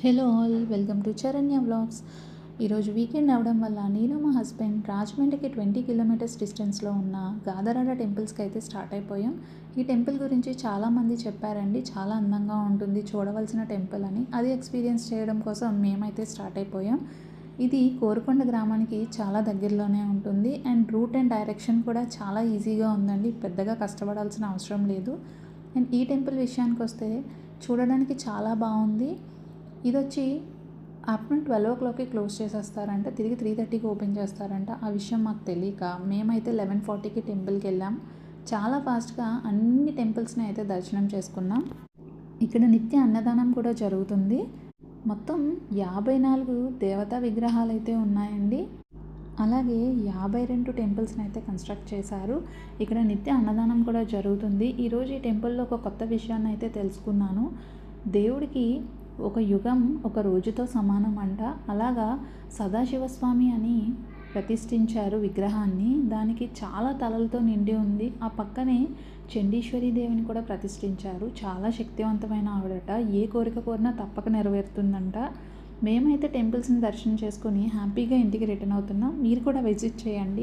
Hello all, welcome to Charanya vlogs. ఈరోజు weekend అవడం వల్ల నేను మా హస్బెండ్ రాజమండ్రికి 20 కిలోమీటర్స్ డిస్టెన్స్లో ఉన్న గాదరాడ టెంపుల్స్కి అయితే స్టార్ట్ అయిపోయాం. ఈ టెంపుల్ గురించి చాలామంది చెప్పారండి, చాలా అందంగా ఉంటుంది, చూడవలసిన టెంపుల్ అని. అది ఎక్స్పీరియన్స్ చేయడం కోసం మేమైతే స్టార్ట్ అయిపోయాం. ఇది కోరుకొండ గ్రామానికి చాలా దగ్గరలోనే ఉంటుంది అండ్ రూట్ అండ్ డైరెక్షన్ కూడా చాలా ఈజీగా ఉందండి, పెద్దగా కష్టపడాల్సిన అవసరం లేదు. అండ్ ఈ టెంపుల్ విషయానికి వస్తే చూడడానికి చాలా బాగుంది. ఇది వచ్చి ఆఫ్టర్నూన్ 12 క్లోజ్ చేసేస్తారంట, తిరిగి 3:30కి ఓపెన్ చేస్తారంట. ఆ విషయం మాకు తెలియక మేమైతే 11:40కి టెంపుల్కి వెళ్ళాం. చాలా ఫాస్ట్గా అన్ని టెంపుల్స్ని అయితే దర్శనం చేసుకున్నాం. ఇక్కడ నిత్య అన్నదానం కూడా జరుగుతుంది. మొత్తం 54 దేవతా విగ్రహాలు అయితే ఉన్నాయండి. అలాగే 52 టెంపుల్స్ని అయితే కన్స్ట్రక్ట్ చేశారు. ఇక్కడ నిత్య అన్నదానం కూడా జరుగుతుంది. ఈరోజు ఈ టెంపుల్లో ఒక కొత్త విషయాన్ని అయితే తెలుసుకున్నాను. దేవుడికి ఒక యుగం ఒక రోజుతో సమానం అంట. అలాగా సదాశివస్వామి అని ప్రతిష్ఠించారు విగ్రహాన్ని. దానికి చాలా తలలతో నిండి ఉంది. ఆ పక్కనే చండీశ్వరి దేవిని కూడా ప్రతిష్ఠించారు. చాలా శక్తివంతమైన ఆవిడట, ఏ కోరిక కోరినా తప్పక నెరవేరుతుందంట. మేమైతే టెంపుల్స్ని దర్శనం చేసుకొని హ్యాపీగా ఇంటికి రిటర్న్ అవుతున్నాం. మీరు కూడా విజిట్ చేయండి.